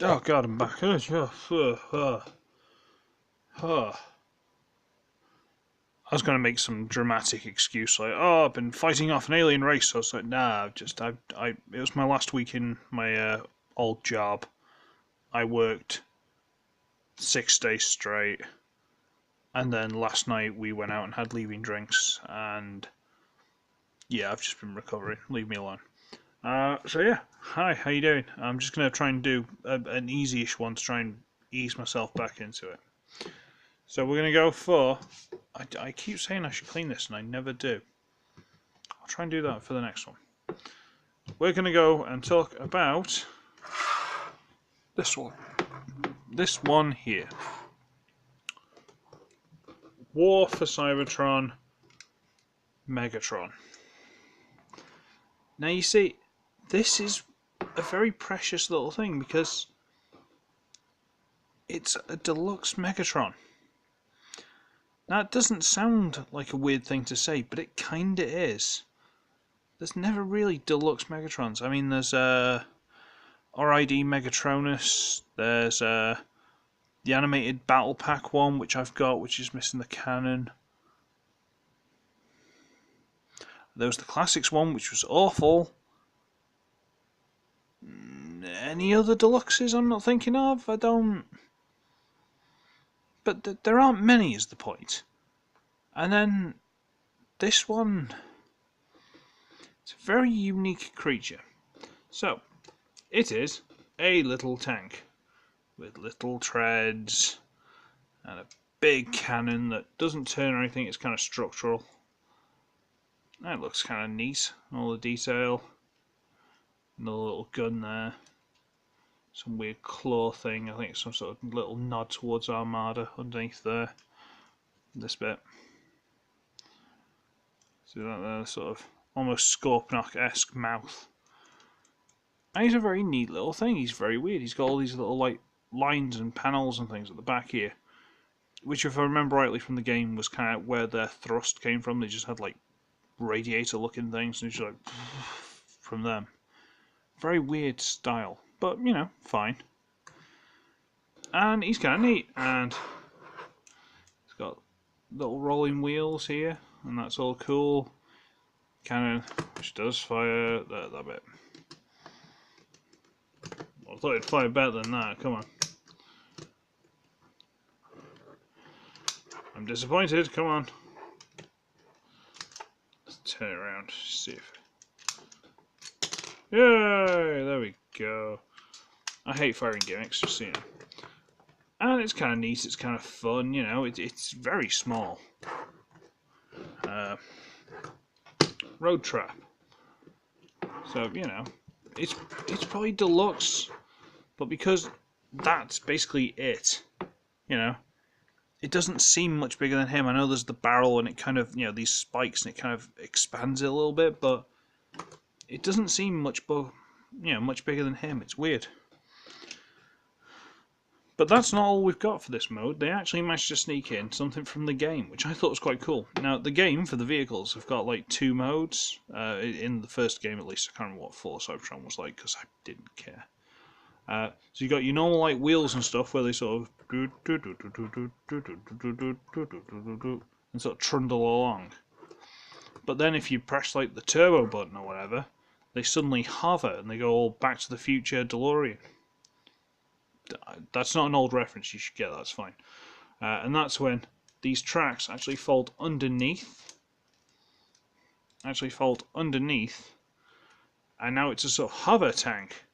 Oh god, I'm back. I was going to make some dramatic excuse like, "Oh, I've been fighting off an alien race." So I was like, "Nah, it was my last week in my old job. I worked 6 days straight, and then last night we went out and had leaving drinks, and yeah, I've just been recovering. Leave me alone." So yeah, hi, how you doing? I'm just going to try and do an easy-ish one to try and ease myself back into it. So we're going to go for... I keep saying I should clean this and I never do. I'll try and do that for the next one. We're going to go and talk about this one. This one here. War for Cybertron, Megatron. Now you see, this is a very precious little thing because it's a deluxe Megatron. Now, it doesn't sound like a weird thing to say, but it kinda is. There's never really deluxe Megatrons. I mean, there's RID Megatronus, there's the animated Battle Pack one, which I've got, which is missing the cannon. There was the Classics one, which was awful. Any other deluxes I'm not thinking of? I don't... But there aren't many, is the point. And then this one... It's a very unique creature. So, it is a little tank with little treads and a big cannon that doesn't turn or anything, it's kind of structural. That looks kind of neat, all the detail. Another little gun there. Some weird claw thing, I think it's some sort of little nod towards Armada underneath there. This bit. See that there, sort of almost Scorponok-esque mouth. And he's a very neat little thing, he's very weird. He's got all these little like lines and panels and things at the back here. Which, if I remember rightly from the game, was kind of where their thrust came from. They just had like radiator looking things and it's just like from them. Very weird style, but you know, fine. And he's kind of neat, and he's got little rolling wheels here, and that's all cool. Cannon, which does fire that bit. I thought it'd fire better than that. Come on. I'm disappointed. Come on. Let's turn it around. See if. Yay! There we go. I hate firing gimmicks, just so you know. And it's kind of neat. It's kind of fun. You know, it's very small. Road trap. So you know, it's probably deluxe, but because that's basically it. You know. It doesn't seem much bigger than him. I know there's the barrel and it kind of, you know, these spikes and it kind of expands it a little bit, but it doesn't seem much bigger than him. It's weird. But that's not all we've got for this mode. They actually managed to sneak in something from the game, which I thought was quite cool. Now, the game for the vehicles have got like 2 modes. In the first game, at least. I can't remember what 4 Cybertron was like because I didn't care. So you got your normal like wheels and stuff where they sort of and sort of trundle along. But then if you press like the turbo button or whatever, they suddenly hover and they go all Back to the Future DeLorean. That's not an old reference, you should get that, that's fine. And that's when these tracks actually fold underneath. And now it's a sort of hover tank.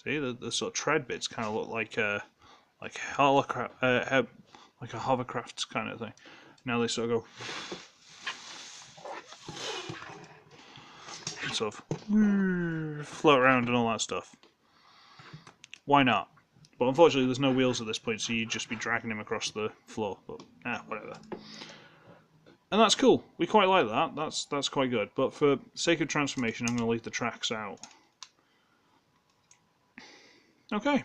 See, the sort of tread bits kind of look like a hovercraft kind of thing. Now they sort of go and sort of float around and all that stuff. Why not? But unfortunately, there's no wheels at this point, so you'd just be dragging him across the floor. But whatever. And that's cool. We quite like that. That's quite good. But for sake of transformation, I'm going to leave the tracks out. Okay.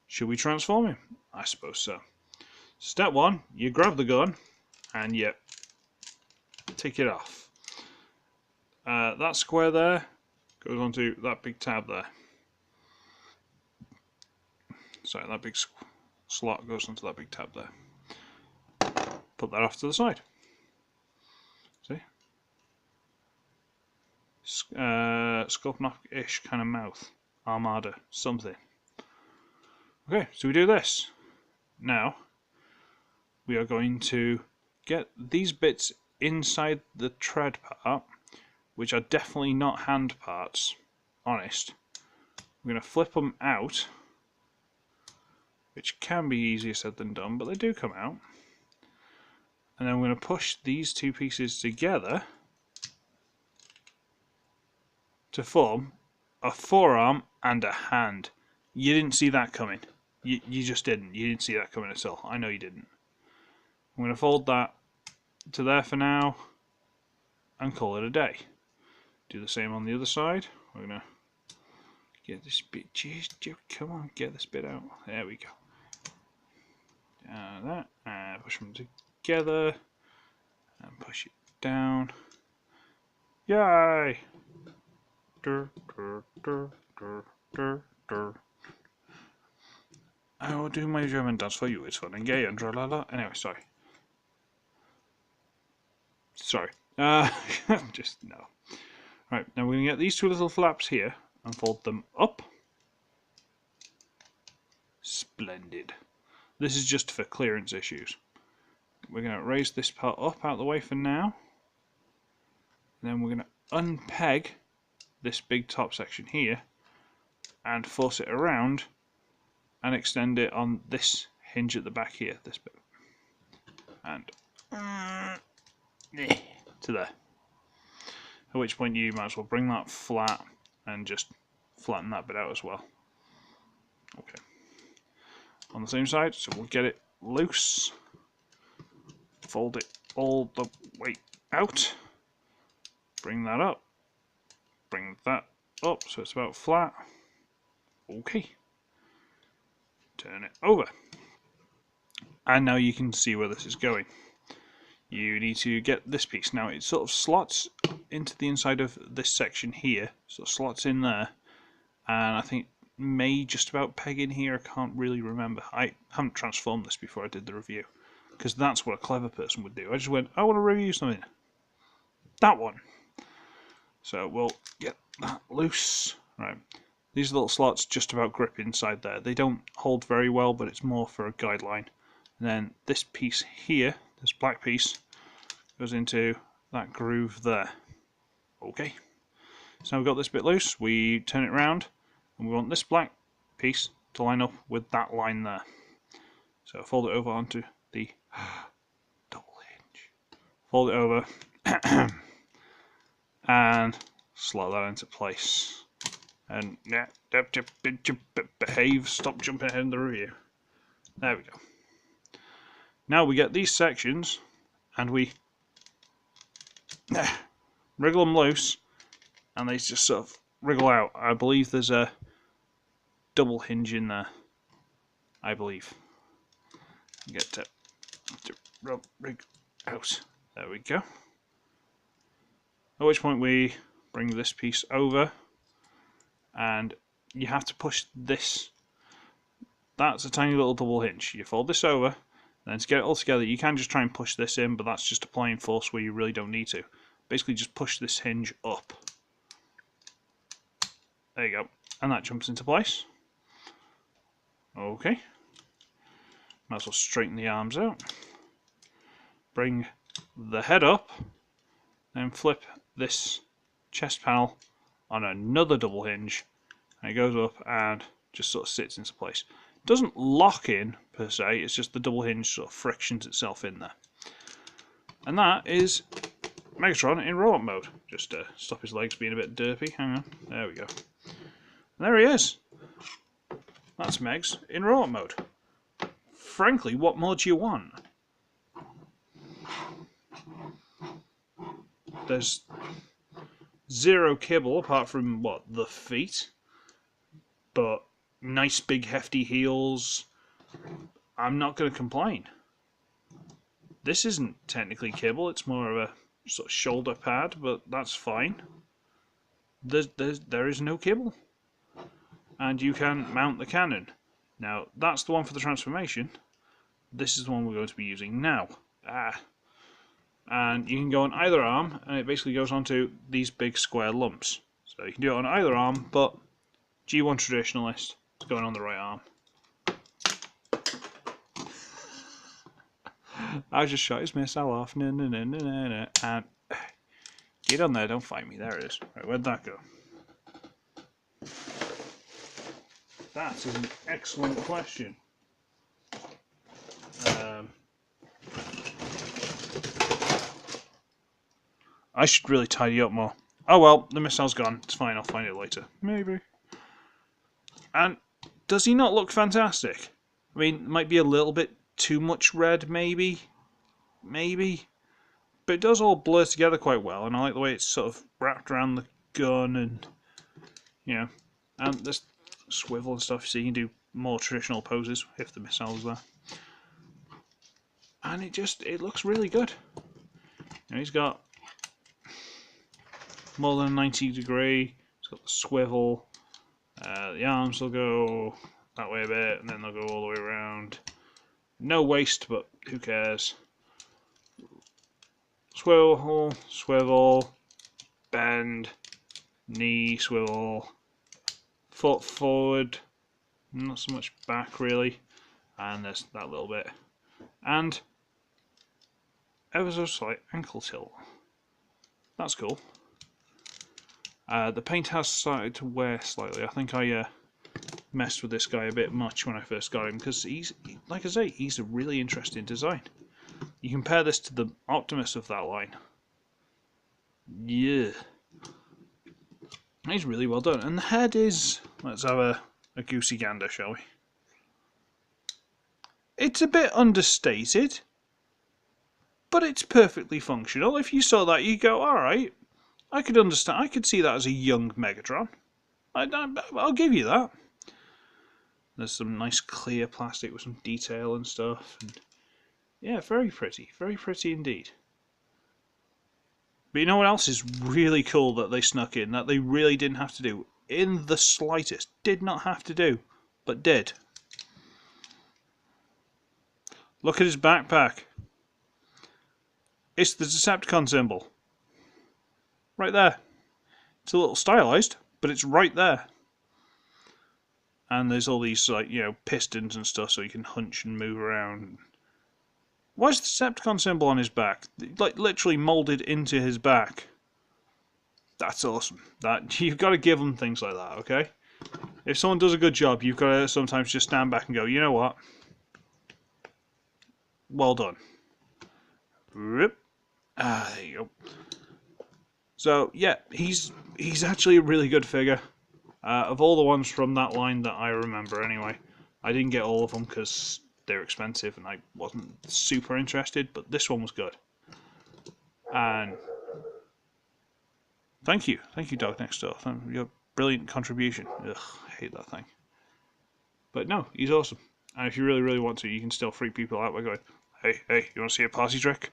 Should we transform him? I suppose so. Step 1, you grab the gun and you take it off. That square there goes onto that big tab there. Sorry, that big slot goes into that big tab there. Put that off to the side. See? Scorponok-ish kind of mouth. Armada. Something. Okay, so we do this. Now, we are going to get these bits inside the tread part, which are definitely not hand parts. Honest. We're going to flip them out, which can be easier said than done, but they do come out. And then we're going to push these two pieces together to form a forearm and a hand. You didn't see that coming. You just didn't. You didn't see that coming at all. I know you didn't. I'm going to fold that to there for now and call it a day. Do the same on the other side. We're going to get this bit. Jeez, come on, get this bit out. There we go. That. Push them together and push it down. Yay! I will do my German dance for you. It's fun and gay and la la la. Anyway, sorry. Just no. Right, now we're going to get these two little flaps here and fold them up. Splendid. This is just for clearance issues. We're going to raise this part up out of the way for now. And then we're going to unpeg this big top section here and force it around and extend it on this hinge at the back here, this bit. And to there. At which point you might as well bring that flat and just flatten that bit out as well. Okay. On the same side, so we'll get it loose. Fold it all the way out. Bring that up. Bring that up so it's about flat. Okay. Turn it over. And now you can see where this is going. You need to get this piece. Now it sort of slots into the inside of this section here. So it slots in there. And I think it may just about peg in here. I can't really remember. I haven't transformed this before I did the review. Because that's what a clever person would do. I just went, I want to review something. That one. So we'll get that loose. Right. These little slots just about grip inside there. They don't hold very well, but it's more for a guideline. And then this piece here, this black piece, goes into that groove there. Okay. So now we've got this bit loose. We turn it around, and we want this black piece to line up with that line there. So fold it over onto the double hinge. Fold it over and slot that into place. And yeah, behave, stop jumping ahead in the review. There we go. Now we get these sections and we wriggle them loose and they just sort of wriggle out. I believe there's a double hinge in there. I believe. Get to rig out. There we go. At which point we bring this piece over and you have to push this. That's a tiny little double hinge. You fold this over, and then to get it all together, you can just try and push this in, but that's just applying force where you really don't need to. Basically, just push this hinge up. There you go. And that jumps into place. Okay. Might as well straighten the arms out. Bring the head up, then flip this chest panel on another double hinge, and it goes up and just sort of sits into place. It doesn't lock in per se, it's just the double hinge sort of frictions itself in there. And that is Megatron in robot mode. Just to stop his legs being a bit derpy. Hang on, there we go. And there he is. That's Megs in robot mode. Frankly, what more do you want? There's zero kibble apart from, what, the feet? But nice big hefty heels. I'm not going to complain. This isn't technically kibble, it's more of a sort of shoulder pad, but that's fine. There is no kibble. And you can mount the cannon. Now, that's the one for the transformation. This is the one we're going to be using now. And you can go on either arm, and it basically goes onto these big square lumps. So you can do it on either arm, but G1 Traditionalist is going on the right arm. I just shot his missile off. And get on there, don't fight me. There it is. Right, where'd that go? That is an excellent question. I should really tidy up more. Oh well, the missile's gone. It's fine, I'll find it later. Maybe. And does he not look fantastic? I mean, might be a little bit too much red, maybe. Maybe. But it does all blur together quite well, and I like the way it's sort of wrapped around the gun, and, you know, and this swivel and stuff, so you can do more traditional poses if the missile's there. And it looks really good. You know, he's got more than a 90 degree, it's got the swivel, the arms will go that way a bit, and then they'll go all the way around. No waist, but who cares. Swivel, swivel, bend, knee, swivel, foot forward, not so much back really, and there's that little bit, and ever so slight ankle tilt. That's cool. The paint has started to wear slightly. I think I messed with this guy a bit much when I first got him, because like I say, he's a really interesting design. You compare this to the Optimus of that line. Yeah. He's really well done. And the head is... Let's have a goosey gander, shall we? It's a bit understated, but it's perfectly functional. If you saw that, you go, alright, I could understand. I could see that as a young Megatron. I'll give you that. There's some nice clear plastic with some detail and stuff. And yeah, very pretty indeed. But you know what else is really cool that they snuck in, that they really didn't have to do, in the slightest, did not have to do, but did. Look at his backpack. It's the Decepticon symbol. Right there. It's a little stylized, but it's right there. And there's all these, like, you know, pistons and stuff so you can hunch and move around. Why is the Decepticon symbol on his back? Like, literally moulded into his back. That's awesome. You've got to give them things like that, okay? If someone does a good job, you've got to sometimes just stand back and go, you know what? Well done. Rip. There you go. So, yeah, he's actually a really good figure. Of all the ones from that line that I remember anyway. I didn't get all of them because they're expensive and I wasn't super interested, but this one was good. And thank you, Dog Next Door. Your brilliant contribution. Ugh, I hate that thing. But no, he's awesome. And if you really, really want to, you can still freak people out by going, hey, you want to see a party trick?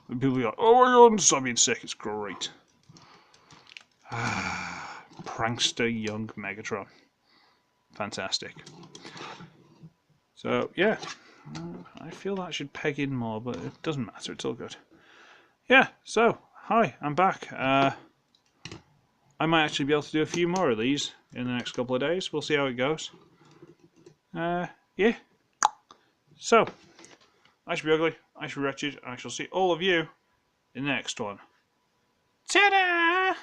And people go, oh my god, stop being sick, it's great. Prankster young Megatron. Fantastic. So, yeah. I feel that should peg in more, but it doesn't matter, it's all good. Yeah, so, hi, I'm back. I might actually be able to do a few more of these in the next couple of days. We'll see how it goes. Yeah. So, I should be ugly, I should be wretched, and I shall see all of you in the next one. Ta-da!